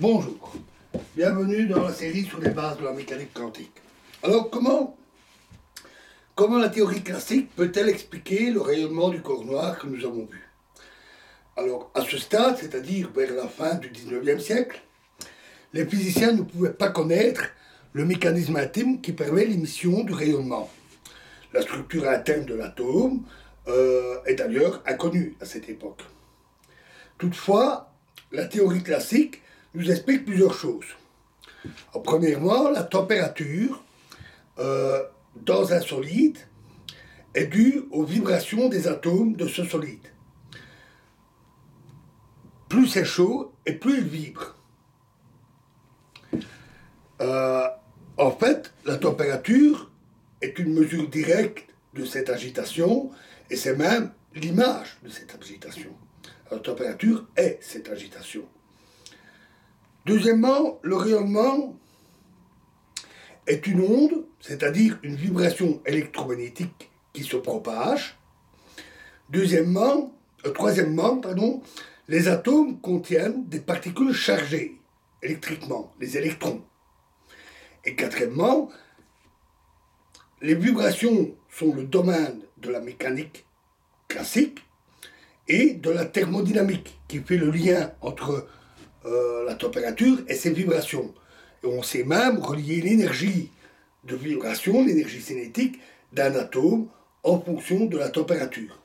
Bonjour, bienvenue dans la série sur les bases de la mécanique quantique. Alors comment la théorie classique peut-elle expliquer le rayonnement du corps noir que nous avons vu? Alors à ce stade, c'est-à-dire vers la fin du 19e siècle, les physiciens ne pouvaient pas connaître le mécanisme intime qui permet l'émission du rayonnement. La structure interne de l'atome est d'ailleurs inconnue à cette époque. Toutefois, la théorie classique nous explique plusieurs choses. Alors, premièrement, la température dans un solide est due aux vibrations des atomes de ce solide. Plus c'est chaud et plus il vibre. En fait, la température est une mesure directe de cette agitation et c'est même l'image de cette agitation. La température est cette agitation. Deuxièmement, le rayonnement est une onde, c'est-à-dire une vibration électromagnétique qui se propage. Troisièmement, les atomes contiennent des particules chargées électriquement, les électrons. Et quatrièmement, les vibrations sont le domaine de la mécanique classique et de la thermodynamique, qui fait le lien entre la température et ses vibrations. Et on sait même relier l'énergie de vibration, l'énergie cinétique d'un atome en fonction de la température.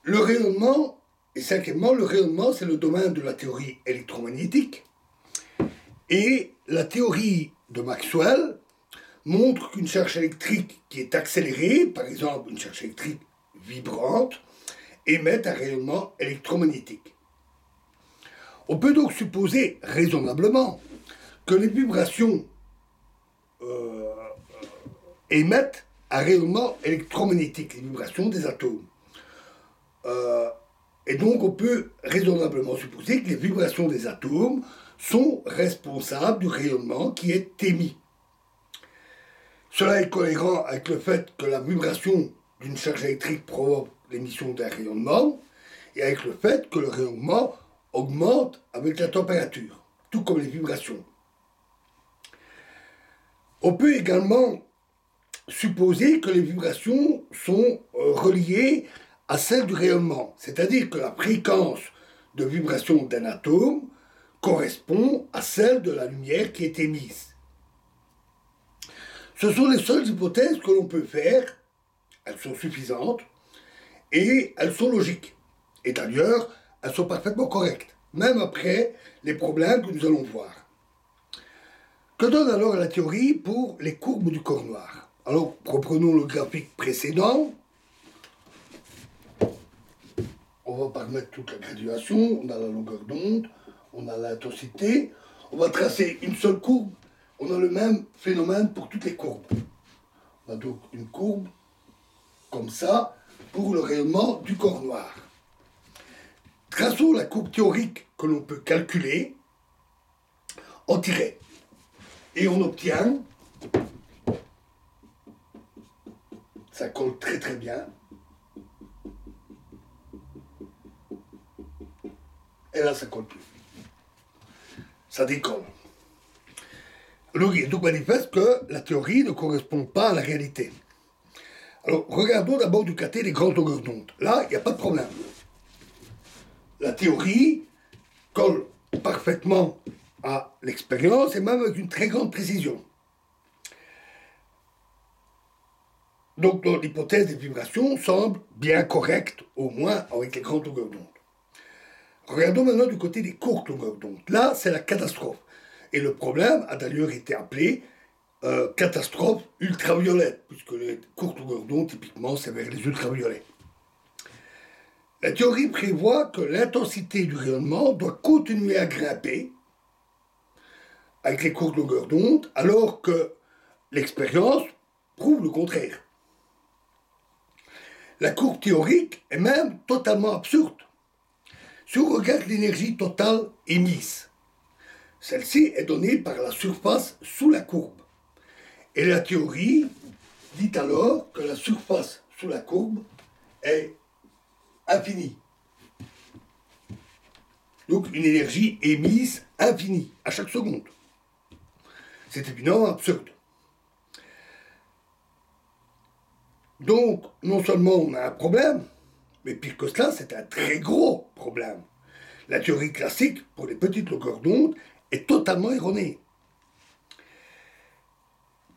Le rayonnement, et cinquièmement, le rayonnement, c'est le domaine de la théorie électromagnétique. Et la théorie de Maxwell montre qu'une charge électrique qui est accélérée, par exemple une charge électrique vibrante, émet un rayonnement électromagnétique. On peut donc supposer raisonnablement que les vibrations émettent un rayonnement électromagnétique, les vibrations des atomes. Et donc on peut raisonnablement supposer que les vibrations des atomes sont responsables du rayonnement qui est émis. Cela est cohérent avec le fait que la vibration d'une charge électrique provoque l'émission d'un rayonnement et avec le fait que le rayonnement augmente avec la température, tout comme les vibrations. On peut également supposer que les vibrations sont reliées à celle du rayonnement, c'est-à-dire que la fréquence de vibration d'un atome correspond à celle de la lumière qui est émise. Ce sont les seules hypothèses que l'on peut faire, elles sont suffisantes et elles sont logiques. Et d'ailleurs, elles sont parfaitement correctes, même après les problèmes que nous allons voir. Que donne alors la théorie pour les courbes du corps noir? Alors, reprenons le graphique précédent. On va pas remettre toute la graduation, on a la longueur d'onde, on a l'intensité. On va tracer une seule courbe, on a le même phénomène pour toutes les courbes. On a donc une courbe comme ça pour le rayonnement du corps noir. Traçons la courbe théorique que l'on peut calculer en tiret. Et on obtient, ça colle très très bien, et là ça colle plus. Ça décolle. Donc il est donc manifeste que la théorie ne correspond pas à la réalité. Alors regardons d'abord du côté des grandes longueurs d'onde. Là, il n'y a pas de problème. La théorie colle parfaitement à l'expérience et même avec une très grande précision. Donc l'hypothèse des vibrations semble bien correcte, au moins avec les grandes longueurs d'onde. Regardons maintenant du côté des courtes longueurs d'onde. Là, c'est la catastrophe. Et le problème a d'ailleurs été appelé catastrophe ultraviolette, puisque les courtes longueurs d'onde, typiquement, c'est vers les ultraviolets. La théorie prévoit que l'intensité du rayonnement doit continuer à grimper avec les courtes longueurs d'onde, alors que l'expérience prouve le contraire. La courbe théorique est même totalement absurde. Si on regarde l'énergie totale émise, celle-ci est donnée par la surface sous la courbe. Et la théorie dit alors que la surface sous la courbe est infinie. Donc une énergie émise infinie, à chaque seconde. C'est évidemment absurde. Donc, non seulement on a un problème, mais pire que cela, c'est un très gros problème. La théorie classique, pour les petites longueurs d'onde, est totalement erronée.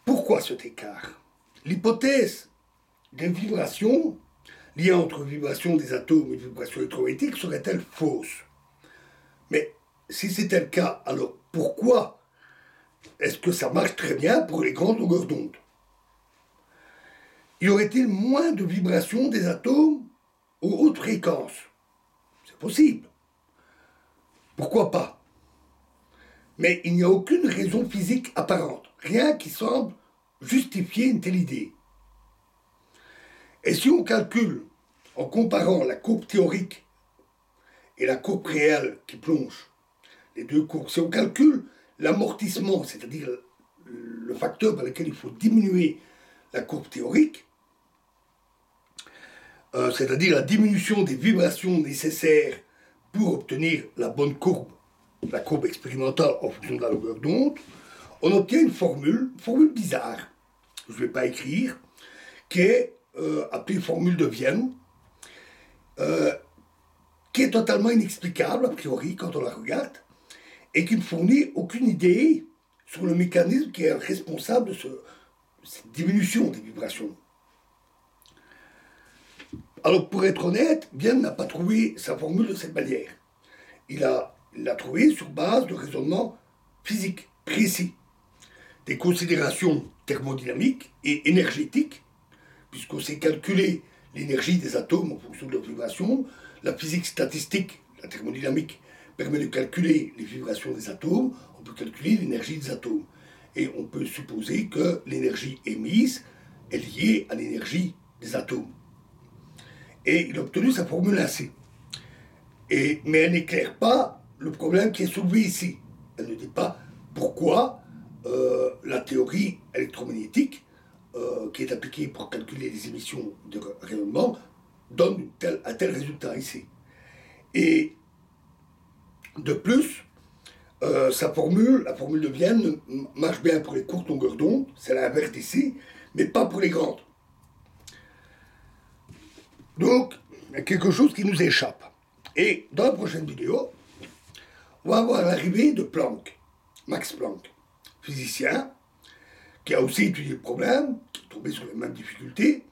Pourquoi cet écart? L'hypothèse des vibrations, lien entre vibration des atomes et vibration électromagnétique, serait-elle fausse? Mais si c'était le cas, alors pourquoi est-ce que ça marche très bien pour les grandes longueurs d'onde? Y aurait-il moins de vibrations des atomes aux hautes fréquences? C'est possible. Pourquoi pas? Mais il n'y a aucune raison physique apparente, rien qui semble justifier une telle idée. Et si on calcule, en comparant la courbe théorique et la courbe réelle qui plonge, les deux courbes, si on calcule l'amortissement, c'est-à-dire le facteur par lequel il faut diminuer la courbe théorique, c'est-à-dire la diminution des vibrations nécessaires pour obtenir la bonne courbe, la courbe expérimentale en fonction de la longueur d'onde, on obtient une formule bizarre, je ne vais pas écrire, qui est appelée formule de Vienne, qui est totalement inexplicable a priori quand on la regarde, et qui ne fournit aucune idée sur le mécanisme qui est responsable de cette diminution des vibrations. Alors, pour être honnête, Vienne n'a pas trouvé sa formule de cette manière. Il l'a trouvée sur base de raisonnements physiques précis, des considérations thermodynamiques et énergétiques, puisqu'on sait calculer l'énergie des atomes en fonction de leurs vibrations. La physique statistique, la thermodynamique, permet de calculer les vibrations des atomes, on peut calculer l'énergie des atomes. Et on peut supposer que l'énergie émise est liée à l'énergie des atomes. Et il a obtenu sa formule AC. Mais elle n'éclaire pas le problème qui est soulevé ici. Elle ne dit pas pourquoi la théorie électromagnétique, qui est appliquée pour calculer les émissions de rayonnement, donne un tel résultat ici. Et de plus, sa formule, la formule de Vienne, marche bien pour les courtes longueurs d'onde, c'est l'inverse ici, mais pas pour les grandes. Donc, il y a quelque chose qui nous échappe. Et dans la prochaine vidéo, on va voir l'arrivée de Planck, Max Planck, physicien, qui a aussi étudié le problème, qui est tombé sur les mêmes difficultés,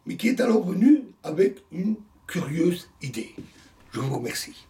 mais qui est alors venu avec une curieuse idée. Je vous remercie.